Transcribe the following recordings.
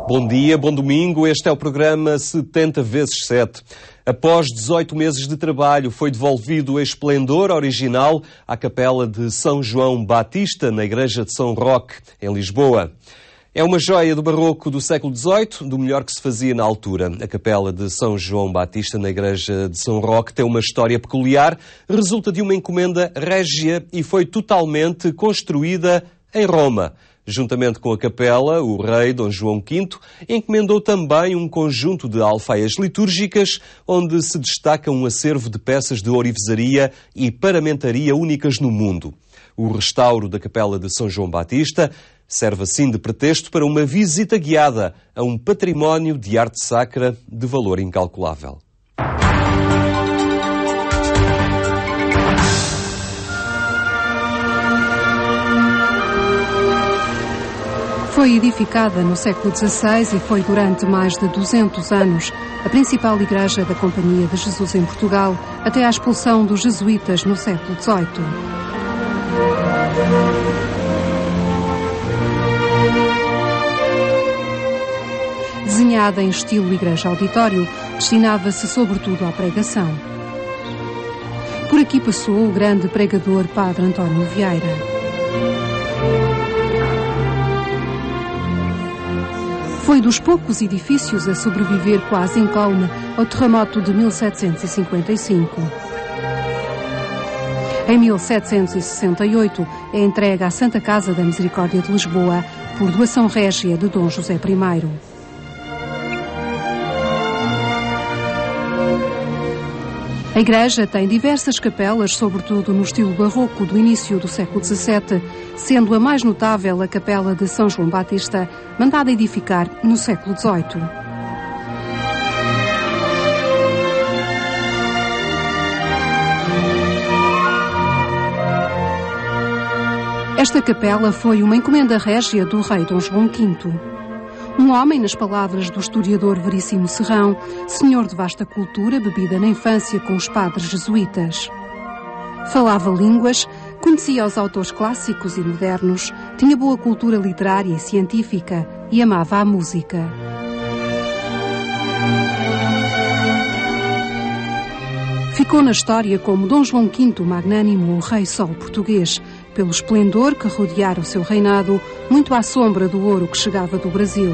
Bom dia, bom domingo. Este é o programa 70 × 7. Após 18 meses de trabalho, foi devolvido o esplendor original à Capela de São João Batista, na Igreja de São Roque, em Lisboa. É uma joia do barroco do século XVIII, do melhor que se fazia na altura. A Capela de São João Batista, na Igreja de São Roque, tem uma história peculiar, resulta de uma encomenda régia e foi totalmente construída em Roma. Juntamente com a capela, o rei Dom João V encomendou também um conjunto de alfaias litúrgicas, onde se destaca um acervo de peças de ourivesaria e paramentaria únicas no mundo. O restauro da Capela de São João Batista serve assim de pretexto para uma visita guiada a um património de arte sacra de valor incalculável. Foi edificada no século XVI e foi durante mais de 200 anos a principal igreja da Companhia de Jesus em Portugal, até à expulsão dos jesuítas no século XVIII. Desenhada em estilo igreja-auditório, destinava-se sobretudo à pregação. Por aqui passou o grande pregador Padre António Vieira. Foi dos poucos edifícios a sobreviver quase incólume ao terremoto de 1755. Em 1768 é entregue à Santa Casa da Misericórdia de Lisboa por doação régia de Dom José I. A igreja tem diversas capelas, sobretudo no estilo barroco do início do século XVII, sendo a mais notável a Capela de São João Batista, mandada edificar no século XVIII. Esta capela foi uma encomenda régia do rei Dom João V. Um homem, nas palavras do historiador Veríssimo Serrão, senhor de vasta cultura, bebida na infância com os padres jesuítas. Falava línguas, conhecia os autores clássicos e modernos, tinha boa cultura literária e científica e amava a música. Ficou na história como Dom João V Magnânimo, o rei sol português, pelo esplendor que rodeara o seu reinado, muito à sombra do ouro que chegava do Brasil.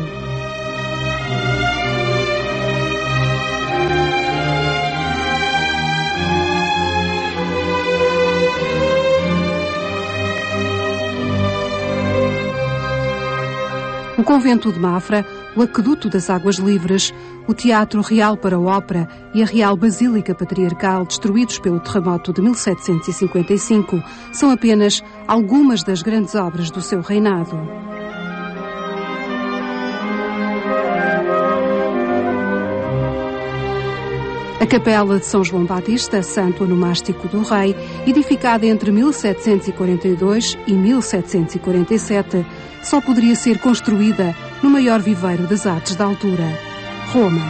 O convento de Mafra, o Aqueduto das Águas Livres, o Teatro Real para a Ópera e a Real Basílica Patriarcal, destruídos pelo terremoto de 1755, são apenas algumas das grandes obras do seu reinado. A Capela de São João Batista, santo onomástico do rei, edificada entre 1742 e 1747, só poderia ser construída no maior viveiro das artes da altura, Roma.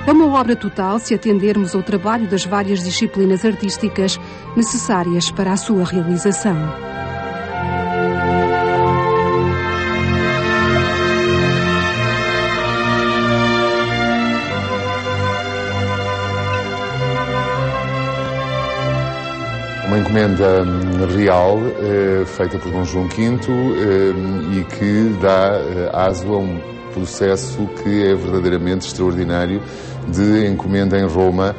É uma obra total se atendermos ao trabalho das várias disciplinas artísticas necessárias para a sua realização. Uma encomenda real feita por Dom João V e que dá aso a um processo que é verdadeiramente extraordinário de encomenda em Roma.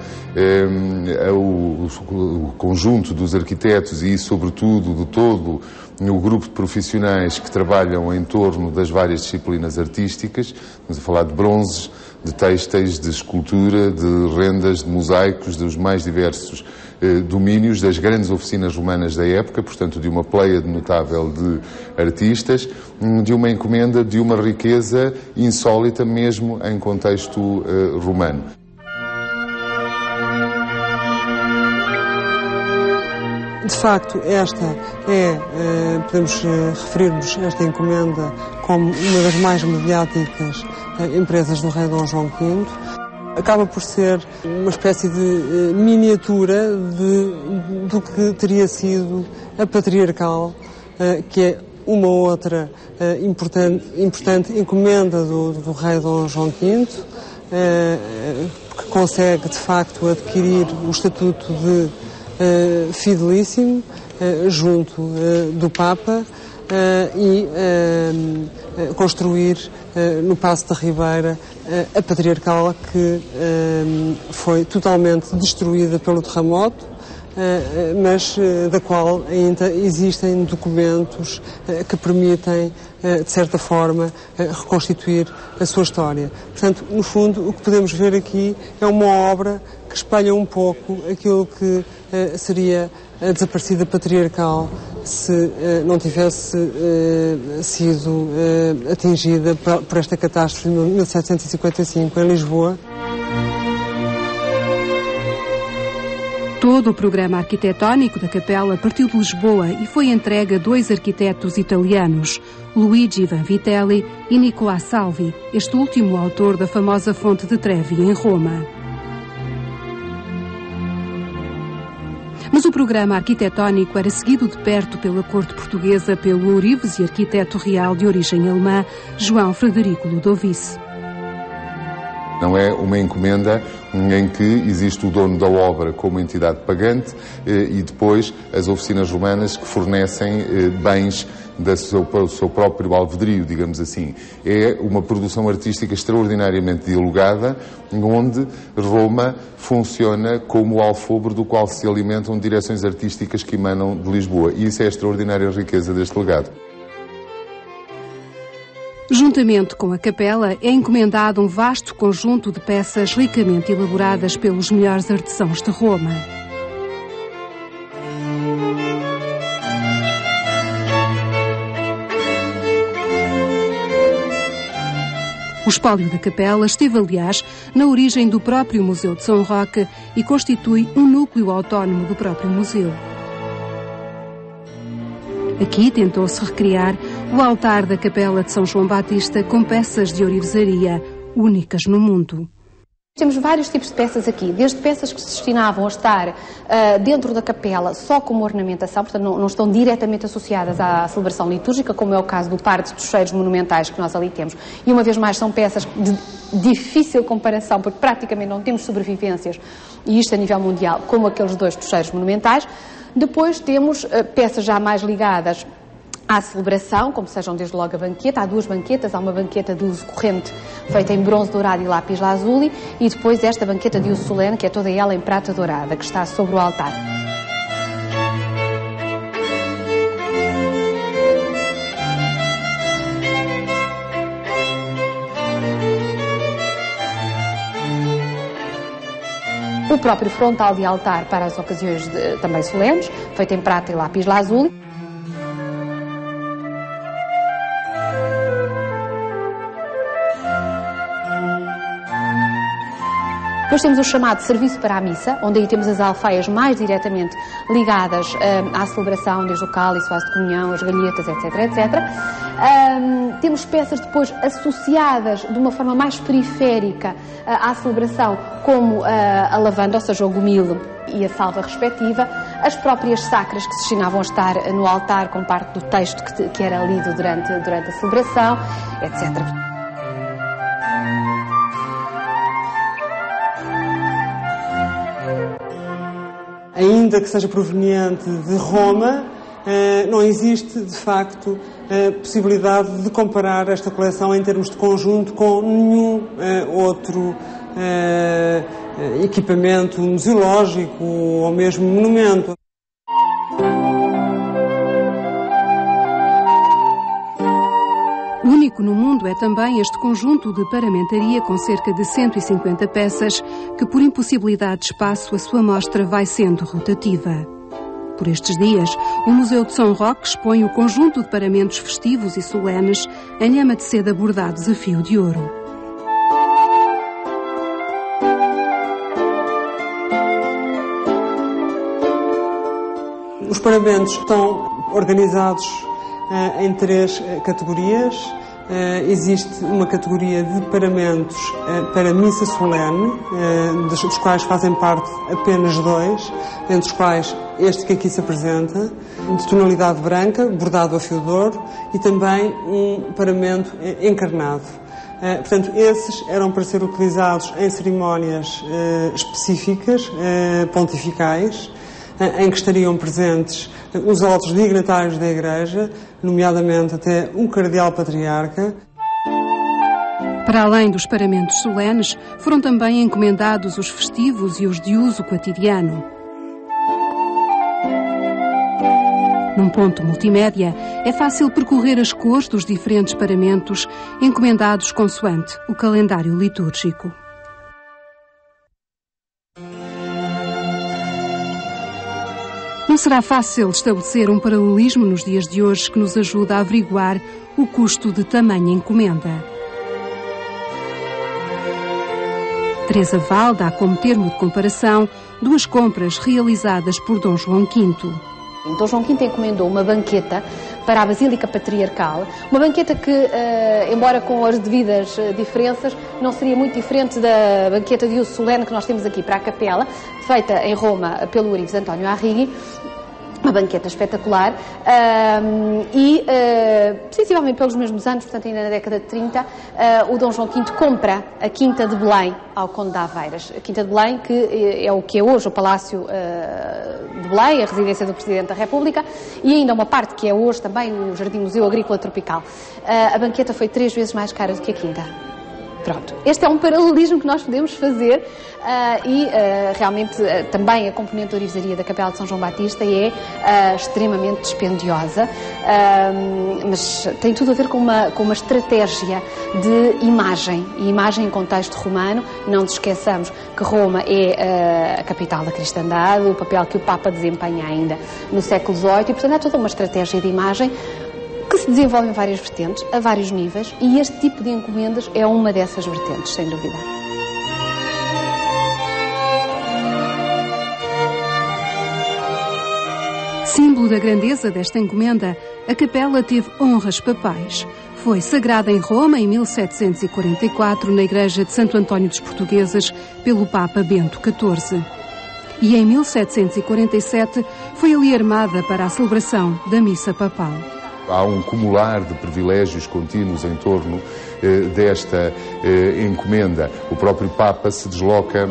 O conjunto dos arquitetos e, sobretudo, de todo o grupo de profissionais que trabalham em torno das várias disciplinas artísticas, estamos a falar de bronzes, de têxteis, de escultura, de rendas, de mosaicos, dos mais diversos domínios, das grandes oficinas romanas da época, portanto de uma pleia notável de artistas, de uma encomenda de uma riqueza insólita mesmo em contexto romano. De facto, esta podemos referir-nos esta encomenda como uma das mais mediáticas empresas do rei Dom João V. Acaba por ser uma espécie de miniatura do que teria sido a patriarcal que é uma outra importante encomenda do rei Dom João V, que consegue, de facto, adquirir o estatuto de fidelíssimo junto do Papa e construir no Paço da Ribeira a Patriarcal, que foi totalmente destruída pelo terremoto, mas da qual ainda existem documentos que permitem, de certa forma, reconstituir a sua história. Portanto, no fundo, o que podemos ver aqui é uma obra que espelha um pouco aquilo que seria a desaparecida Patriarcal se não tivesse sido atingida por esta catástrofe de 1755 em Lisboa. Todo o programa arquitetónico da capela partiu de Lisboa e foi entregue a 2 arquitetos italianos, Luigi Vanvitelli e Nicola Salvi, este último autor da famosa Fonte de Trevi em Roma. Mas o programa arquitetónico era seguido de perto pela corte portuguesa pelo ourives e arquiteto real de origem alemã, João Frederico Ludovice. Não é uma encomenda em que existe o dono da obra como entidade pagante e depois as oficinas romanas que fornecem bens do seu próprio alvedrio, digamos assim. É uma produção artística extraordinariamente dialogada, onde Roma funciona como o alfobre do qual se alimentam direções artísticas que emanam de Lisboa. E isso é a extraordinária riqueza deste legado. Juntamente com a capela, é encomendado um vasto conjunto de peças ricamente elaboradas pelos melhores artesãos de Roma. O espólio da capela esteve, aliás, na origem do próprio Museu de São Roque e constitui um núcleo autónomo do próprio museu. Aqui tentou-se recriar o altar da Capela de São João Batista com peças de ourivesaria únicas no mundo. Temos vários tipos de peças aqui, desde peças que se destinavam a estar dentro da capela só como ornamentação, portanto não estão diretamente associadas à celebração litúrgica, como é o caso do par de tocheiros monumentais que nós ali temos. E uma vez mais são peças de difícil comparação, porque praticamente não temos sobrevivências, e isto a nível mundial, como aqueles 2 tocheiros monumentais. Depois temos peças já mais ligadas à celebração, como sejam desde logo a banqueta. Há 2 banquetas, há uma banqueta de uso corrente feita em bronze dourado e lápis lazuli e depois esta banqueta de uso solene, que é toda ela em prata dourada, que está sobre o altar. O próprio frontal de altar para as ocasiões também solenes, feito em prata e lápis lazuli. Depois temos o chamado serviço para a missa, onde aí temos as alfaias mais diretamente ligadas à celebração, desde o cálice, o vaso de comunhão, as galhetas, etc, etc. Temos peças depois associadas de uma forma mais periférica à celebração, como a lavanda, ou seja, o gomilo e a salva respectiva, as próprias sacras que se destinavam a estar no altar com parte do texto que era lido durante a celebração, etc. Ainda que seja proveniente de Roma, não existe, de facto, possibilidade de comparar esta coleção em termos de conjunto com nenhum outro equipamento museológico ou mesmo monumento. Único no mundo é também este conjunto de paramentaria com cerca de 150 peças que, por impossibilidade de espaço, a sua mostra vai sendo rotativa. Por estes dias, o Museu de São Roque expõe o conjunto de paramentos festivos e solenes em lhama de seda bordados a fio de ouro. Os paramentos estão organizados em 3 categorias. existe uma categoria de paramentos para missa solene, dos quais fazem parte apenas 2, entre os quais este que aqui se apresenta, de tonalidade branca, bordado a fio de ouro, e também um paramento encarnado. Portanto, esses eram para ser utilizados em cerimónias específicas, pontificais, em que estariam presentes os altos dignatários da Igreja, nomeadamente até um cardeal patriarca. Para além dos paramentos solenes, foram também encomendados os festivos e os de uso cotidiano. Num ponto multimédia, é fácil percorrer as cores dos diferentes paramentos encomendados consoante o calendário litúrgico. Não será fácil estabelecer um paralelismo nos dias de hoje que nos ajude a averiguar o custo de tamanha encomenda. Teresa Val dá como termo de comparação 2 compras realizadas por Dom João V. Dom João V encomendou uma banqueta para a Basílica Patriarcal, uma banqueta que, embora com as devidas diferenças, não seria muito diferente da banqueta de uso solene que nós temos aqui para a capela, feita em Roma pelo Orives António Arrighi. Uma banqueta espetacular e, sensivelmente pelos mesmos anos, portanto ainda na década de 30, o Dom João V compra a Quinta de Belém ao Conde de Aveiras. A Quinta de Belém, que é o que é hoje o Palácio de Belém, a residência do Presidente da República, e ainda uma parte que é hoje também o Jardim Museu Agrícola Tropical. A banqueta foi 3 vezes mais cara do que a Quinta. Pronto, este é um paralelismo que nós podemos fazer e realmente também a componente de orivesaria da Capela de São João Batista é extremamente dispendiosa, mas tem tudo a ver com uma estratégia de imagem, e imagem em contexto romano. Não nos esqueçamos que Roma é a capital da cristandade, o papel que o Papa desempenha ainda no século XVIII, e portanto há toda uma estratégia de imagem que se desenvolve em várias vertentes, a vários níveis, e este tipo de encomendas é uma dessas vertentes, sem dúvida. Símbolo da grandeza desta encomenda, a capela teve honras papais. Foi sagrada em Roma em 1744, na Igreja de Santo António dos Portugueses, pelo Papa Bento XIV. E em 1747 foi ali armada para a celebração da Missa Papal. Há um cumular de privilégios contínuos em torno desta encomenda. O próprio Papa se desloca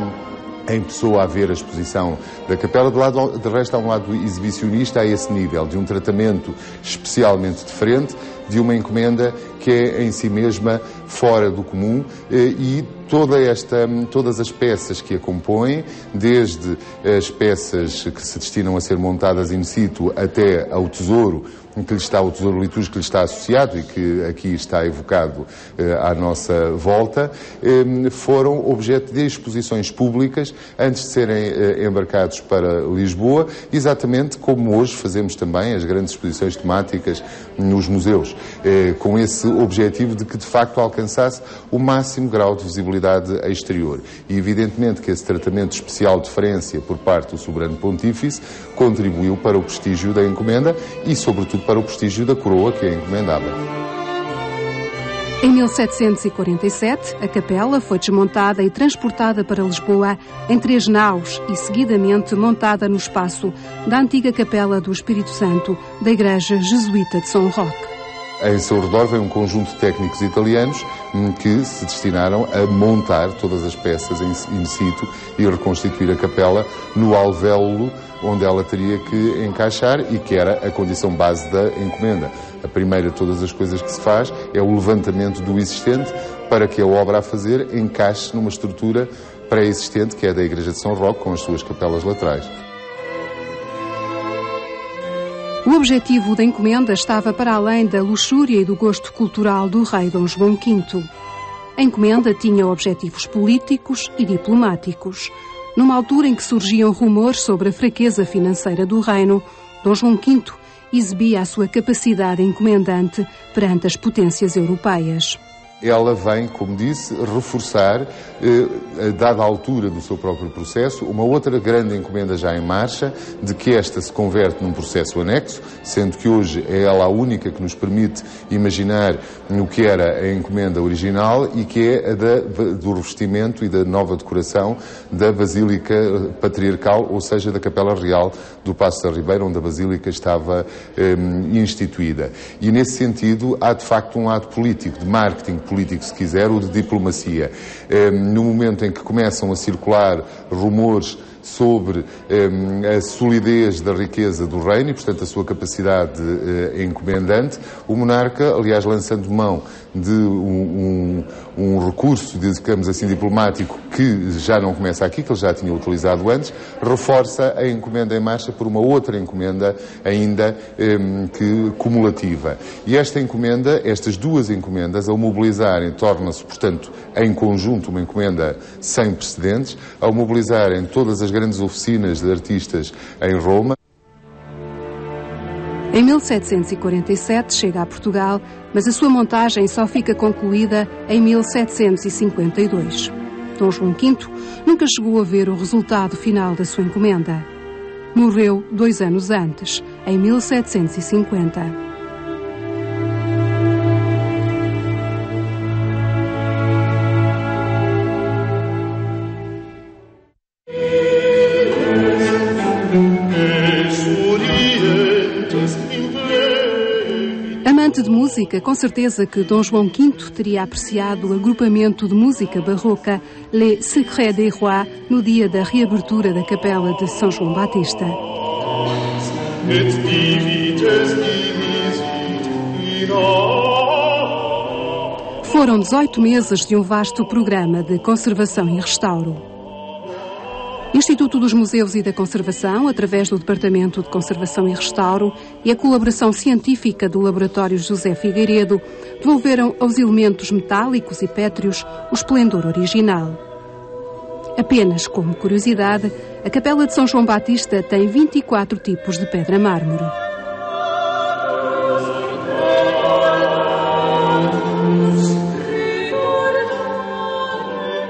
em pessoa a ver a exposição da capela. De resto, há um lado exibicionista a esse nível, de um tratamento especialmente diferente, de uma encomenda que é em si mesma fora do comum, e todas as peças que a compõem, desde as peças que se destinam a ser montadas in situ até ao tesouro, o tesouro litúrgico que lhe está associado e que aqui está evocado à nossa volta, foram objeto de exposições públicas antes de serem embarcados para Lisboa, exatamente como hoje fazemos também as grandes exposições temáticas nos museus, com esse objetivo de que de facto alcançasse o máximo grau de visibilidade exterior. E evidentemente que esse tratamento especial de deferência por parte do Soberano Pontífice contribuiu para o prestígio da encomenda e sobretudo para o prestígio da coroa que a encomendava. Em 1747, a capela foi desmontada e transportada para Lisboa em 3 naus e seguidamente montada no espaço da antiga Capela do Espírito Santo da Igreja Jesuíta de São Roque. Em seu redor vem um conjunto de técnicos italianos que se destinaram a montar todas as peças in situ e reconstituir a capela no alvéolo onde ela teria que encaixar e que era a condição base da encomenda. A primeira de todas as coisas que se faz é o levantamento do existente para que a obra a fazer encaixe numa estrutura pré-existente, que é a da Igreja de São Roque, com as suas capelas laterais. O objetivo da encomenda estava para além da luxúria e do gosto cultural do rei Dom João V. A encomenda tinha objetivos políticos e diplomáticos. Numa altura em que surgiam rumores sobre a fraqueza financeira do reino, Dom João V exibia a sua capacidade encomendante perante as potências europeias. ela vem, como disse, reforçar, dada a altura do seu próprio processo, uma outra grande encomenda já em marcha, de que esta se converte num processo anexo, sendo que hoje é ela a única que nos permite imaginar o que era a encomenda original e que é a do revestimento e da nova decoração da Basílica Patriarcal, ou seja, da Capela Real do Paço da Ribeira, onde a Basílica estava instituída. E nesse sentido há de facto um lado político, de marketing político, se quiser, ou de diplomacia. No momento em que começam a circular rumores sobre a solidez da riqueza do reino e, portanto, a sua capacidade encomendante, o monarca, aliás, lançando mão de um recurso, digamos assim, diplomático, que já não começa aqui, que ele já tinha utilizado antes, reforça a encomenda em marcha por uma outra encomenda ainda cumulativa. E esta encomenda, estas duas encomendas, ao mobilizarem, torna-se, portanto, em conjunto uma encomenda sem precedentes, ao mobilizarem todas as grandes oficinas de artistas em Roma. Em 1747 chega a Portugal, mas a sua montagem só fica concluída em 1752. Dom João V nunca chegou a ver o resultado final da sua encomenda. Morreu 2 anos antes, em 1750. Amante de música, com certeza que Dom João V teria apreciado o agrupamento de música barroca Les Secrets des Rois no dia da reabertura da capela de São João Batista. Foram 18 meses de um vasto programa de conservação e restauro. Instituto dos Museus e da Conservação, através do Departamento de Conservação e Restauro e a colaboração científica do Laboratório José Figueiredo, devolveram aos elementos metálicos e pétreos o esplendor original. Apenas como curiosidade, a Capela de São João Batista tem 24 tipos de pedra-mármore.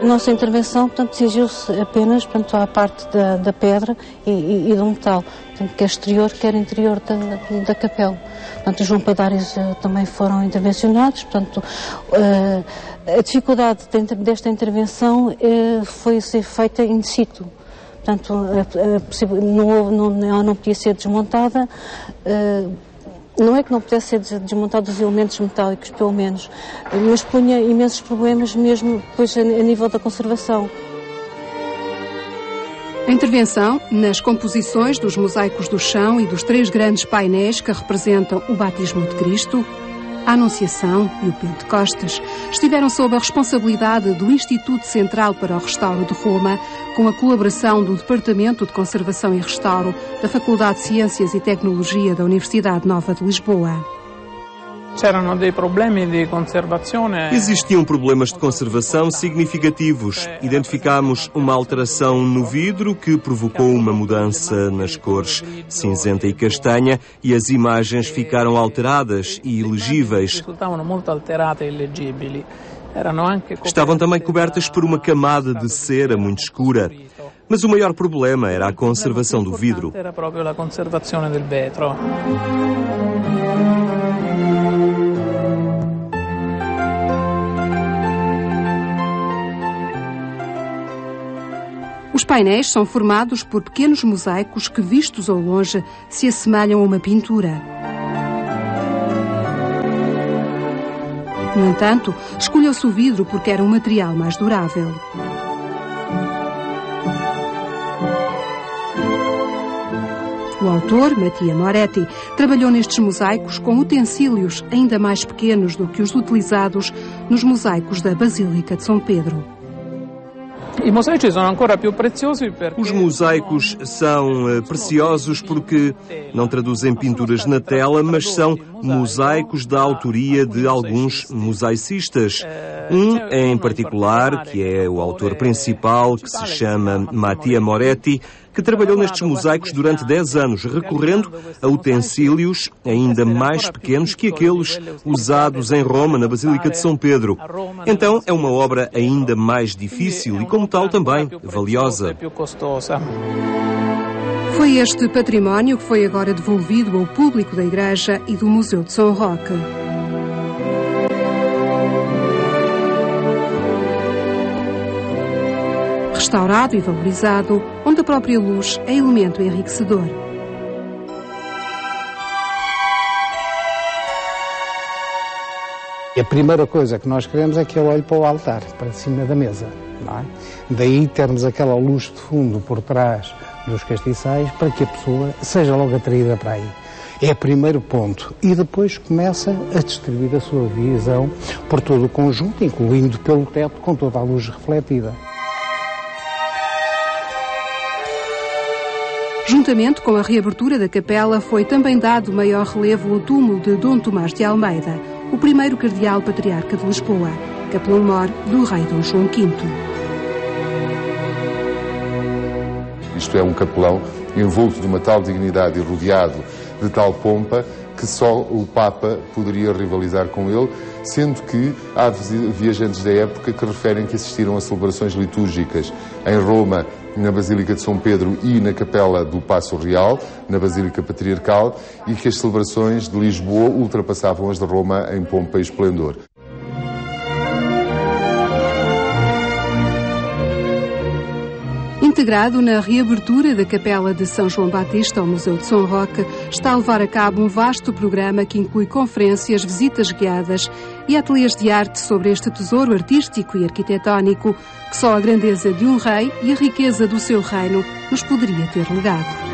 A nossa intervenção, portanto, exigiu-se apenas, portanto, à parte da pedra e do metal, portanto, quer exterior, quer interior da capela. Portanto, os lampadários também foram intervencionados, portanto, a dificuldade desta intervenção foi ser feita in situ. Portanto, ela não podia ser desmontada. Não é que não pudesse ser desmontado os elementos metálicos, pelo menos, mas punha imensos problemas mesmo depois a nível da conservação. A intervenção nas composições dos mosaicos do chão e dos 3 grandes painéis que representam o batismo de Cristo, a Anunciação e o Pentecostes estiveram sob a responsabilidade do Instituto Central para o Restauro de Roma, com a colaboração do Departamento de Conservação e Restauro da Faculdade de Ciências e Tecnologia da Universidade Nova de Lisboa. Existiam problemas de conservação significativos. Identificámos uma alteração no vidro que provocou uma mudança nas cores cinzenta e castanha e as imagens ficaram alteradas e ilegíveis. Estavam também cobertas por uma camada de cera muito escura. Mas o maior problema era a conservação do vidro. Os painéis são formados por pequenos mosaicos que, vistos ao longe, se assemelham a uma pintura. No entanto, escolheu-se o vidro porque era um material mais durável. O autor, Mattia Moretti, trabalhou nestes mosaicos com utensílios ainda mais pequenos do que os utilizados nos mosaicos da Basílica de São Pedro. Os mosaicos são preciosos porque não traduzem pinturas na tela, mas são mosaicos da autoria de alguns mosaicistas. Um em particular, que é o autor principal, que se chama Mattia Moretti, que trabalhou nestes mosaicos durante 10 anos, recorrendo a utensílios ainda mais pequenos que aqueles usados em Roma, na Basílica de São Pedro. Então é uma obra ainda mais difícil e, como tal, também valiosa. Foi este património que foi agora devolvido ao público da Igreja e do Museu de São Roque. Restaurado e valorizado, onde a própria luz é elemento enriquecedor. A primeira coisa que nós queremos é que ele olhe para o altar, para cima da mesa, não é? Daí termos aquela luz de fundo por trás dos castiçais para que a pessoa seja logo atraída para aí. É o primeiro ponto. E depois começa a distribuir a sua visão por todo o conjunto, incluindo pelo teto, com toda a luz refletida. Juntamente com a reabertura da capela, foi também dado maior relevo ao túmulo de Dom Tomás de Almeida, o primeiro cardeal patriarca de Lisboa, capelão-mor do rei Dom João V. Isto é um capelão envolto de uma tal dignidade e rodeado de tal pompa que só o Papa poderia rivalizar com ele, sendo que há viajantes da época que referem que assistiram a celebrações litúrgicas em Roma, na Basílica de São Pedro e na Capela do Paço Real, na Basílica Patriarcal, e que as celebrações de Lisboa ultrapassavam as de Roma em pompa e esplendor. Integrado na reabertura da Capela de São João Batista ao Museu de São Roque, está a levar a cabo um vasto programa que inclui conferências, visitas guiadas e ateliês de arte sobre este tesouro artístico e arquitetónico que só a grandeza de um rei e a riqueza do seu reino nos poderia ter legado.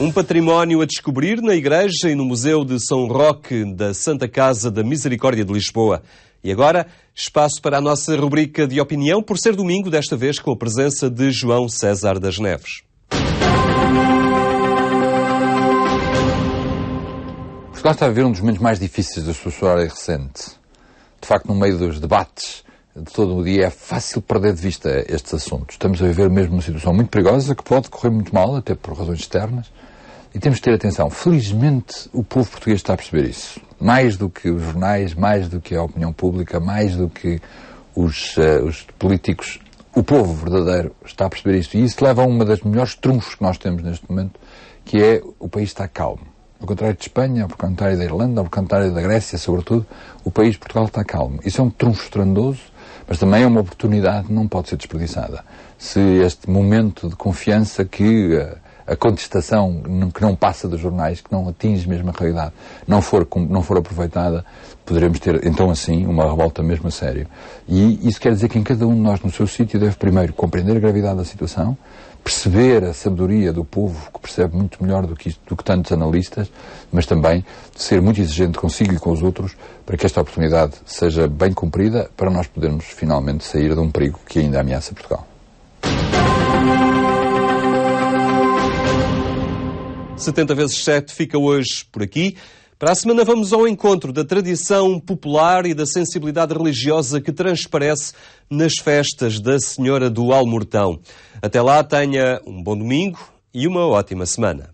Um património a descobrir na Igreja e no Museu de São Roque da Santa Casa da Misericórdia de Lisboa. E agora, espaço para a nossa rubrica de opinião, por ser domingo, desta vez com a presença de João César das Neves. Portugal está a viver um dos momentos mais difíceis da sua história recente. De facto, no meio dos debates de todo o dia, é fácil perder de vista estes assuntos. Estamos a viver mesmo uma situação muito perigosa, que pode correr muito mal, até por razões externas. E temos de ter atenção. Felizmente, o povo português está a perceber isso. Mais do que os jornais, mais do que a opinião pública, mais do que os políticos. O povo verdadeiro está a perceber isso. E isso leva a uma das melhores trunfos que nós temos neste momento, que é o país está calmo. Ao contrário de Espanha, ao contrário da Irlanda, ao contrário da Grécia, sobretudo, o país, Portugal, está calmo. Isso é um trunfo estrondoso, mas também é uma oportunidade que não pode ser desperdiçada. Se este momento de confiança que a contestação que não passa dos jornais, que não atinge mesmo a realidade, não for aproveitada, poderemos ter, então assim, uma revolta mesmo a sério. E isso quer dizer que em cada um de nós, no seu sítio, deve primeiro compreender a gravidade da situação, perceber a sabedoria do povo, que percebe muito melhor do que tantos analistas, mas também ser muito exigente consigo e com os outros, para que esta oportunidade seja bem cumprida, para nós podermos finalmente sair de um perigo que ainda ameaça Portugal. 70 vezes 7 fica hoje por aqui. Para a semana vamos ao encontro da tradição popular e da sensibilidade religiosa que transparece nas festas da Senhora do Almortão. Até lá, tenha um bom domingo e uma ótima semana.